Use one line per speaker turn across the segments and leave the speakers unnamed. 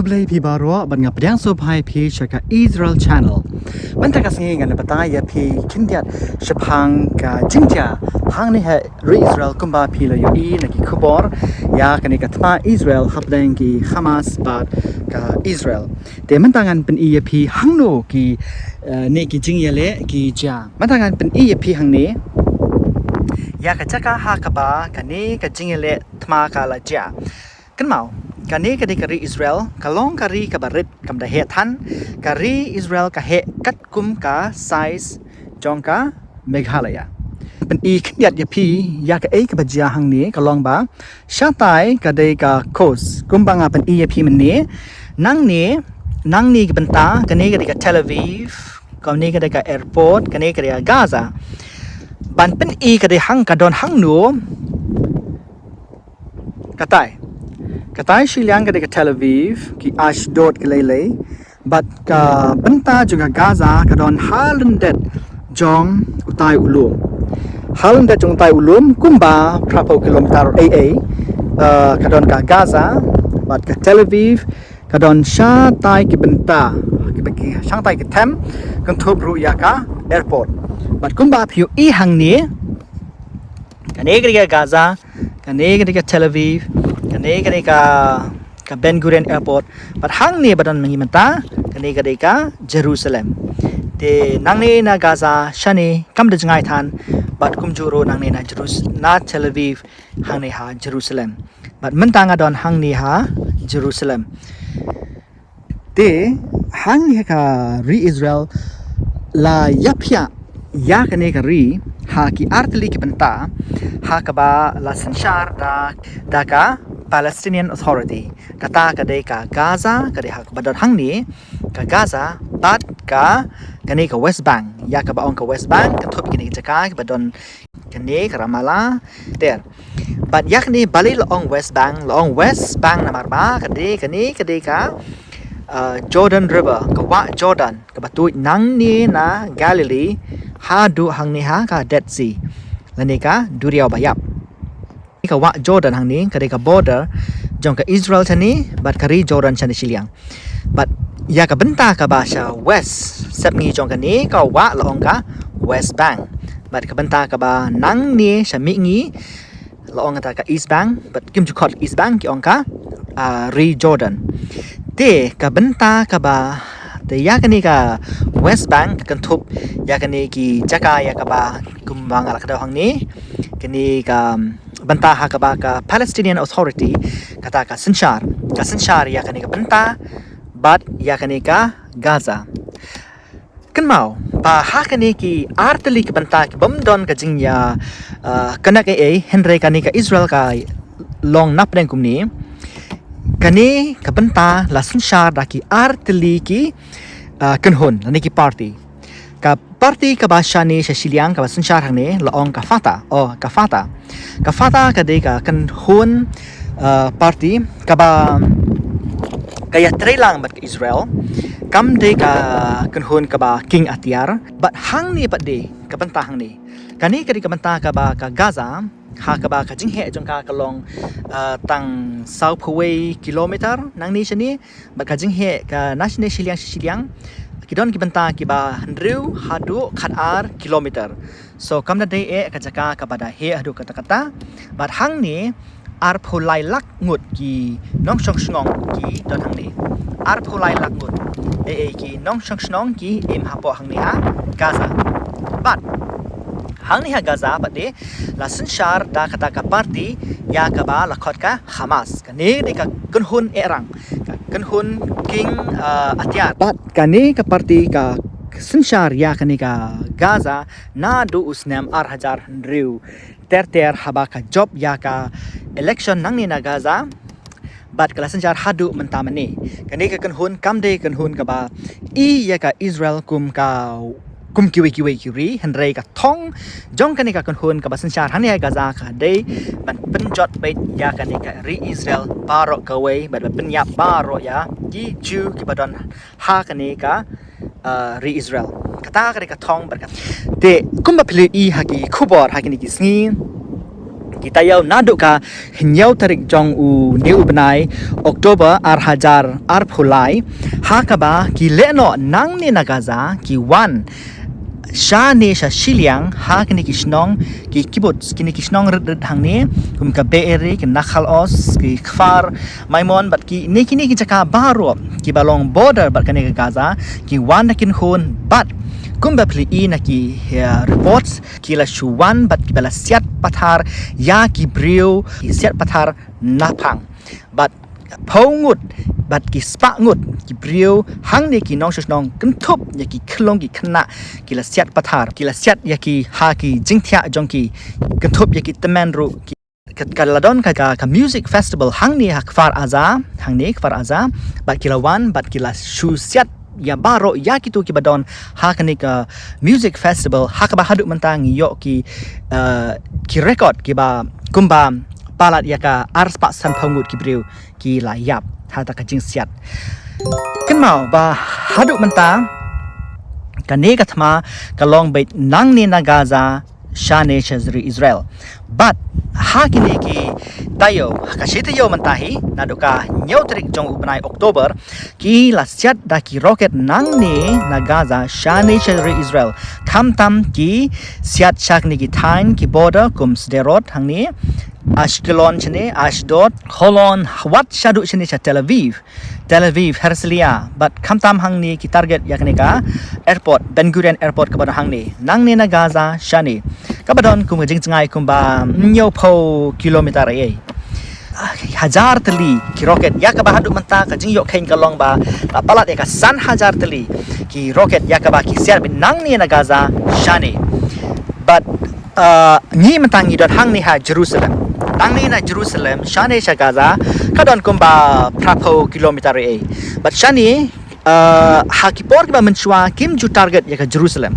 Sublay pi baro ban nga pdyang so pai pi shaka Israel channel. Man ta kasi nga nabatay ya pi kindiat shapang ka jingja hang ni ha ri Israel kumba pi lo yo I na ki kubor ya kani ka Thma Israel hapdang ki Hamas bat ka Israel. Te man tangan pen I ya pi hang no ki ne ki jingiale ki ja. Man tangan pen I ya pi hang ni ya ka chaka ha ka ba kani ka jingiale Thma ka la ja. Kan mau kani kadi kari Israel kalong kari kabarit kam da he than kari Israel ka he kat kum ka size jong ka Meghalaya pen I khiat ya pi ya ka ka bajia hang ni kalong ba shatai ka dei ka coast kum ba nga pen I ya pi men ni nang ni ka benta kani kadi ka Tel Aviv kani kadi ka airport kani kadi ka Gaza ban pen I kadi hang ka don hang nu Katai Shiliang ka Tel Aviv ki Ashdod ke lele but ka benta juga Gaza ka don halendet jong utai ulum halendet jong utai ulum kumba prapo kilometer ka don ka Gaza but ka Tel Aviv ka don shatai ki benta ki shatai ki tem kan thobru iaka airport but kumba phu I hang ni kane ka Gaza kane ka Tel Aviv kani ka Ben Gurion Airport but hang ni badon mangi mata kani ka Jerusalem te nang ni na Gaza shani kam de jangai than but kum juro nang ni na Tel Aviv hang ni ha Jerusalem but mentanga don hang ni ha Jerusalem te hang ni ka ri Israel la yapya ya kani ka ri ha ki artli ki benta ha ka ba la sanshar da ka Palestinian Authority kata kadai ka Gaza kadai ha badon hang ni ka Gaza bat ka kani ka West Bank ya ka baong ka West Bank ka thop kini jaka badon kani ka Ramallah der but yak ni bali long West Bank na marba kadai ka Jordan River ka wa Jordan ka batu nang ni na Galilee ha du hang ni ha ka Dead Sea lani ka duriaw bayap ka wa Jordan hang ni kadi ka border jong ka Israel tani but kari Jordan chani Shiliang but ya ka benta ka ba sya west sep ngi jong ka ni ka wa laong ka West Bank but ka benta ka ba nang ni sya mi ngi laong ka East Bank but kim ju khot East Bank ki ong ka ri Jordan te ka benta ka ba te ya ka ni ka West Bank kan thup ya ka ni ki jaka ya ka ba kumbang ala ka daw hang ni kini ka benta ha ka ba ka Palestinian Authority kata ka senshar ya kani ka benta but ya kani ka Gaza kan mau pa ha kani ki artli ka benta ki bomdon ka jingya kanak henry kani ka Israel ka long nap den kumni kani ka benta la senshar da ki artli ki kanhon ni ki party ka party ka ba shani sa Shiliang ka ba senshar hang ni laong ka fata ka de ka kan hun party ka ba kaya trelang bat Israel kam de ka kan hun ka ba king atiar but hang ni pat de ka banta hang ni kani ka banta ka ba ka Gaza ha ka ba ka jinghe jong ka long tang south away kilometer nang ni shani ba ka jinghe ka national Shiliang kidon ki benta ki ba handriu hadu khatar kilometer so kam na dei ka jaka ka bada he hadu kata but hang ni ar phulai lak ngut ki nong shong ki don hang ni ar phulai lak ngut ki nong shong ki em hapo hang ni ha Gaza but hang ni ha Gaza but de la senshar da kata ka party ya ka ba la khot ka Hamas kani de ka kunhun erang kanhun king atiar but kani ka party ka senshar ya kani ka Gaza na du usnam ar hajar handriu ter haba ka job ya ka election nang ni na Gaza but kala senshar hadu mentamani kani ka kanhun kamde kanhun ka ba ya ka Israel kum kiwi handrai ka thong jong kani ka kanhun ka ba senshar hani Gaza ka dei ban penjot bait ya kani ka ri Israel barok ka wei ban penyap barok ya ji ju ki badon ha kani ka ri Israel kata ka thong bar ka te kumba phle I haki khubor haki ni ki sngi kita yau naduk ka hinyau tarik jong u new benai Oktober hajar pulai hakaba ki lehnoh nang ni na Gaza ki wan sha ne sha shiliang ha kini kishnong ki kibbutz kini kishnong red hang ne kum ka beeri ki nakhal os ki kfar maimon bat ki ne kini ki jaka baru ki balong border bat kani Gaza ki wan kin hun bat kum ba pli na ki reports ki la shuwan bat ki bala siat pathar ya ki brio ki siat pathar napang bat pongut bat ki spa ngut ki brio hang ne ki nong shnong kentup ya ki khlong ki khna ki la siat pathar ki la siat ya ki ha ki jingthia jong ki kentup ya ki temen ru ki kaladon ka music festival hang ne kfar aza bat ki la wan bat ki la shu siat ya baro ya kitu ki badon ha kani ka music festival ha ka ba haduk mentang yo ki record ki ba kumba palat ya ka arspa san pongut ki brio ki layap ha ta ka jing siat kan mau ba haduk mentang kane ka thma ka long bait nang ni na Gaza shane chazri Israel but ha kini ki tayo ka shita yo mantahi naduka neutrik jong ubnai Oktober ki la siat da ki rocket nang ni na Gaza shane chazri Israel kam tam ki siat shak ni ki tain ki border kum sderot hang ni Ashkelon chene Ashdod Holon wat shadu chene cha Tel Aviv Herzliya but kam tam hang ni ki target yakne ka airport Ben Gurion airport ka hang ni nang ni na Gaza shani ka badon kum jing ngai kum ba nyo pho kilometer ai hajar tali ki rocket ya ka ba hadu menta ka jing yo khain ka long ba palat ka san hajar tali ki rocket ya ka ba ki siar bin nang ni na Gaza shani but ni mentang ni dot hang ni ha Jerusalem nang ni na Jerusalem shane sha Gaza kadon kumba prapo kilometer ai but shani hakipor ba menchua kim ju target ya ka Jerusalem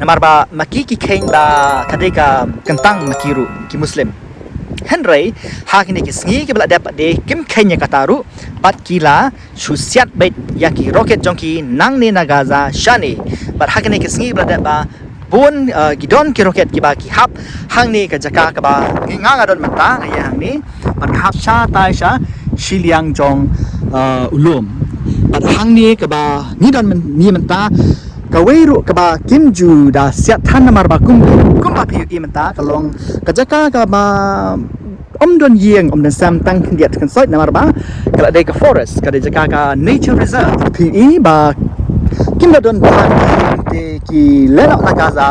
namar ba maki ki khain ba kadeka kentang makiru ki muslim Henry hakini ki sngi ki bala dapat de kim khain ya kataru bat kila shusiat bait ya ki rocket jongki nang ni na Gaza shani but hakini ki sngi bala dapat bun gidon ki rocket ki ba ki hap hang ni ka jaka ka ba nga don mata ya hang ni pat hap sha tai sha shiliang jong ulum pat hang ni ka ba ni don ni mata ka weiru ka ba kim ju da siat than namar ba kum ba pi mata ka long ka jaka ka ba don yeng don sam tang khiat kan soi namar ba ka de ka forest ka de jaka ka nature reserve pi ba kim da don ki lehnoh na Gaza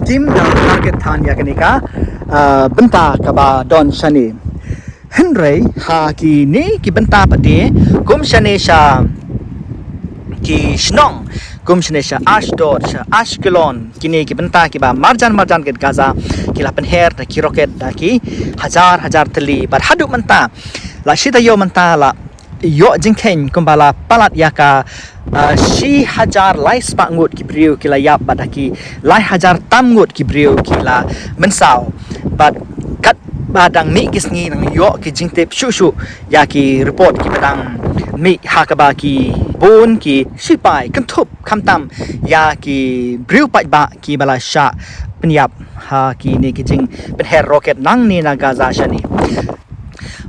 tim da target than ya kanika benta ka ba don shani Henry ha ki ni ki benta pade kum shane sha ki shnong kum shane sha Ashdod sha Ashkelon kini ki benta ki ba marjan ke Gaza ki la penher da ki rocket da ki hajar tali bar hadu menta la shita yo menta la yo jingkhen kumbala palat yaka shi hajar lai spa ngut ki brio ki la yap badaki lai hajar tam ngut ki brio ki la mensau but kat badang mi kisngi nang yo ki jingtep shu ya ki report ki badang mi hakaba ki bon ki sipai kentup kamtam ya ki brio pat ba ki bala sha penyap ha ki ni ki jing penher rocket nang ni na Gaza shani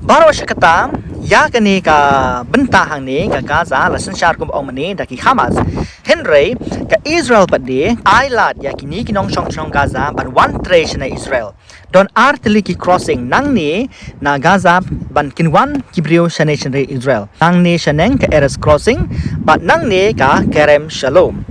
baro shakata ya kani ka benta hang ni ka Gaza la sanshar kum omani da ki Hamas Henry ka Israel pade ailat ya kini kinong shong Gaza ban one trace na Israel don artili ki crossing nang ni na Gaza ban kinwan kibrio shane Israel nang ni shaneng ka Eres crossing but nang ni ka Kerem Shalom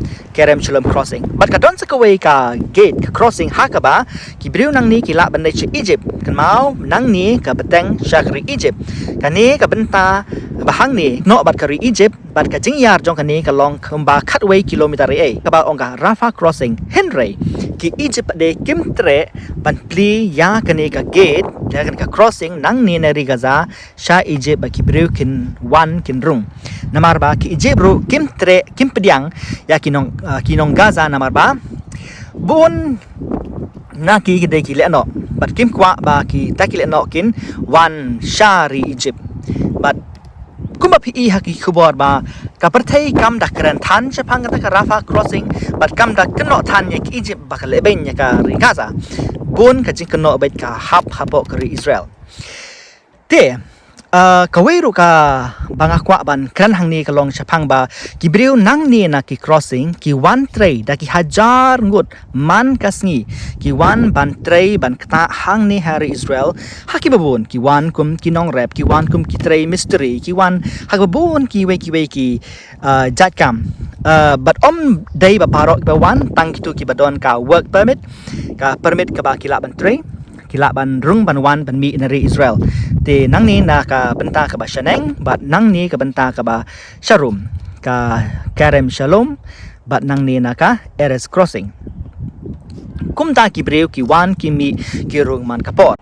crossing but ka don sakaway ka gate ka crossing hakaba kibrio nang ni kila ban chi Egypt kan mau nang ni ka beteng shakri Egypt kani ka benta bahang ni no bat kari Egypt bat ka jingyar jong kani ka long kumba cutway kilometer ai ka ba onga Rafah crossing Henry ki Egypt de kimtre ban pli ya kani ka gate ya kan ka crossing nang ni na Gaza sha Egypt ba kibrio kin wan kin rung namar ba ki Egypt ru kimtre kimpediang ya kinong Gaza namar ba bun na ki de ki lehnoh but kim kwa ba ki ta ki lehnoh kin wan shari Egypt but kumba pi haki khubor ba ka perthai kam da kran than chapang ta ka Rafah crossing but kam da knot than ye Egypt ba ka leben ye ka Gaza bun ka jing keno bet ka hapok ke Israel te kaweru ka banga kwa ban kran hangni ka long chapang ba gibriu nang ni na ki crossing ki one tray da ki hajar ngut man kasngi ki one ban tray ban kta hangni hari Israel haki babun ki one kum ki nong rap ki one kum ki tray mystery ki one hak babun ki we ki jat kam but day ba parok ba one tang kitu ki badon ka work permit ka ba kila ban tray kila ban rung ban wan ban mi nari Israel te nang ni na ka benta ka ba shaneng but nang ni ka benta ka ba sharum ka karem shalom but nang ni na ka eres crossing kumta ki breu ki wan ki mi ki rung man kapot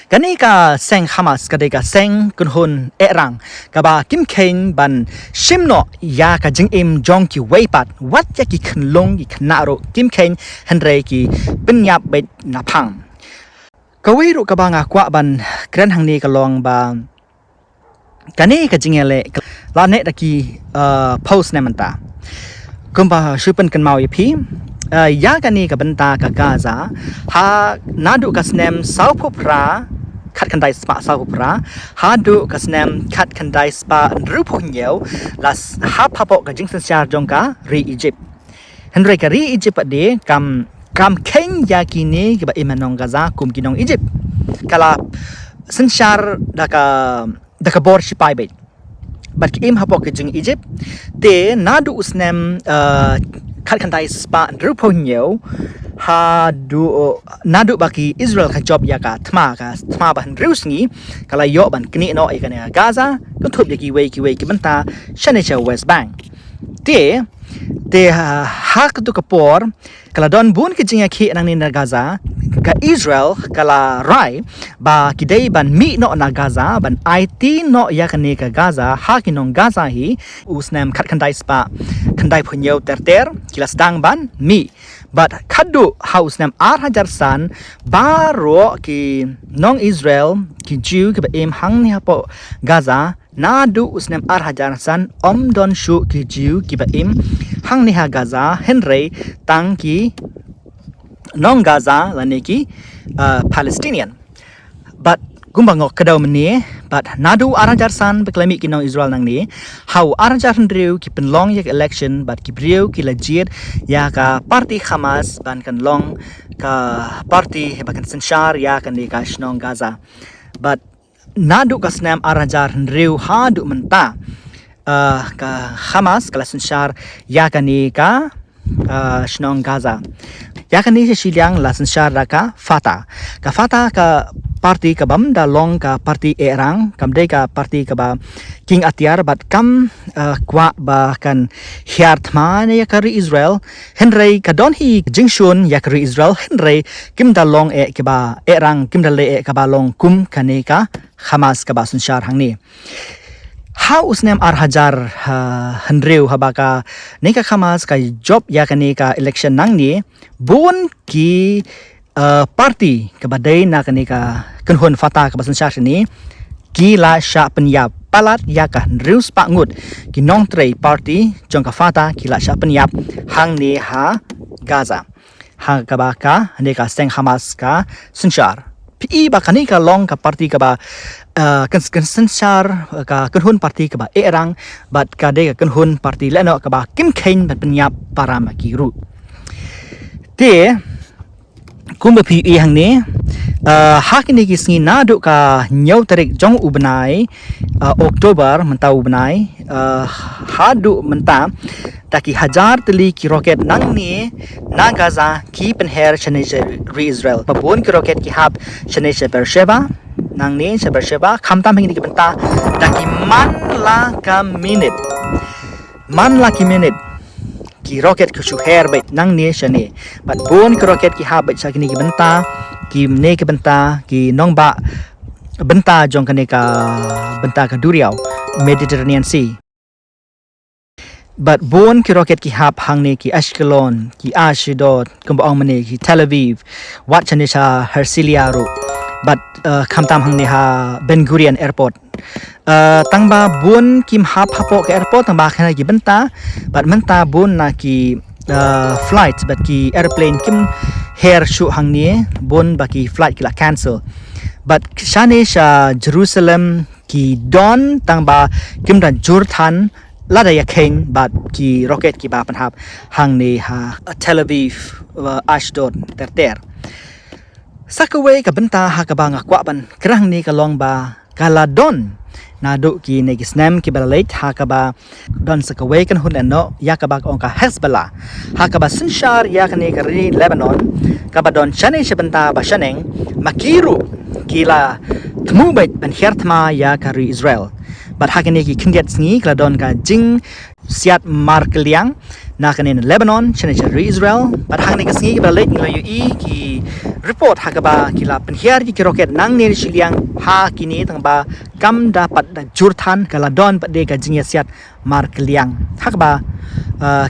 kani ka seng Hamas ka de ka seng kunhun erang ka ba kim keng ban shimno ya ka jing im jong ki weipat wat ya ki khnlong ki khnaro kim keng henre ki penyap bet napang kawiru ka ba nga kwa ban kren hangni ka long ba kani ka jingele la ne da ki post ne manta kumba shupen kan mau yapi ya kani ka benta ka Gaza ha nadu ka snem saupra khat kandai spa saupra ha du ka snem khat kandai spa rupunyo las ha papo ka jingsen syar jongka ri Egypt henry ka ri Egypt de kam keng ya kini ke ba imanong Gaza kum kinong Egypt kala sensyar daka bor sipai bet but im hapok ke jing Egypt te nadu usnem khat khandai spa ruponyo ha du nadu baki Israel ka job ya ka thma ban rusngi kala yo ban kni no e kana Gaza ko thup ki we ki banta shane cha West Bank te ha tu kapor kala don bun ke jingiakhih nang ni na Gaza ka Israel kala rai ba kidai ban mi no na Gaza ban IT no ya kane ka Gaza ha kinong Gaza hi usnam khat khandai spa khandai phunyo ter kilas dang ban mi but khadu house nam hajar san baro ki nong Israel ki Jew ki ba em hang ni hapo Gaza nadu usnem hajar san don shu ki Jew ki ba em hang ni ha Gaza henry tang ki nong Gaza lane ki Palestinian but gumbangok kadaw mani but nadu hajar san beklami ki nong Israel nang ni how hajar hendriu ki penlong yak election but ki briu ki lajir ya ka parti Hamas ban kan long ka parti bakan sensyar ya kan di ka shnong Gaza but nadu kasnam hajar hendriu ha du menta ka Hamas kala sensyar ya kan ni ka shnong Gaza ya kan ni siliang la sensyar ka Fatah ka parti ka bam da long ka parti erang kam de ka parti ka ba king atiar bat kam kwa ba kan hiar thma ne yakari Israel henry ka don hi jingshun yakari Israel henry kim da long e ka ba erang kim da le e ka ba long kum kane ka Hamas ka ba sunshar hangni how usnem hajar hendriu habaka ne ka Hamas ka job yakani ka election nang ni bun ki parti kabadai na kanika kunhun Fatah kabasan syar ni kila sya penyap palat yakah rius pak ngut kinong tray parti jong ka Fatah kila sya penyap hang ni ha Gaza ha kabaka ni ka seng Hamas ka sensyar pi ba kanika long ka parti ka ba kan sensyar ka kunhun parti ka ba erang bat ka de ka kunhun parti lehnoh ka ba kim khain bat penyap para makiru te kumba pi hang ni hakini kisngi nadu ka nyau tarik jong ubnai Oktober mentau ubnai hadu menta taki hajar teli ki roket nang ni na Gaza ki penher chaneje ri Israel babon ki roket ki hab chaneje Beersheba nang ni Beersheba khamtam hing ki benta taki man la ki minute ki roket ku shuher bait nang ni shane but bon ki roket ki ha bait sakini ki benta ki ne ki benta ki nong ba benta jong kane ka benta ka duriau Mediterranean Sea but bon ki roket ki hap hang ne ki Ashkelon ki Ashdod kumbaong mane ki Tel Aviv wat chane sa Herzliya ro but khamtam hang ne ha Ben Gurion Airport tangba bun kim hap hapo ke airport tangba khana ki benta but menta bun na ki flight baki airplane kim hair shu hangni bon baki flight kila cancel but shane sha Jerusalem ki don tangba kim dan jurthan lada yakhing but ki rocket ki ba panhap hangni ha Tel Aviv Ashdod ter sakaway ka benta ha ka ba nga kwa ban krang ni ka long ba kaladon nado ki negisnem ki balait hakaba don sakaway kan hun no yakaba onka Hezbollah hakaba sinshar yakne kari Lebanon kabadon chane shabanta ba shaneng makiru kila tmubait ban hertma ya kari Israel but hakane ki kindiat sngi kladon ka jing siat markliang na kanin Lebanon chane kari Israel but hakane ka sngi ki balait nglayu ki report hakaba kila penhiar ki roket nang ni siliang ha kini tangba kam dapat da jurthan kaladon pade ka jingiasiat markliang hakaba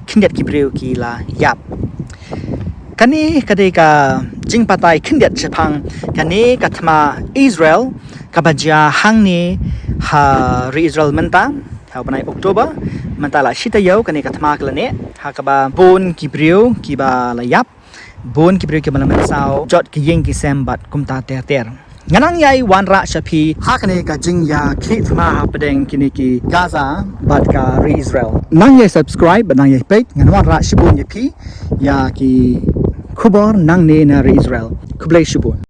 kindiat ki breu kila yap kani kadai ka Jingbatai kindiat chapang kani ka Thma Israel kabaja hangni ha ri Israel menta ha banai Oktober mentala shita yau kani ka Thma klane hakaba bon ki breu ki ba la yap bon ki breu ki bala sao jot ki yeng ki sembat kumta ter nganang yai wanra shapi hakane ka jingiakhih Thma pedeng kini ki Gaza bat ka ri Israel nang ye subscribe nang ye page ngan wanra shibun ye pi ya ki khubor nang ne na ri Israel kublai shibun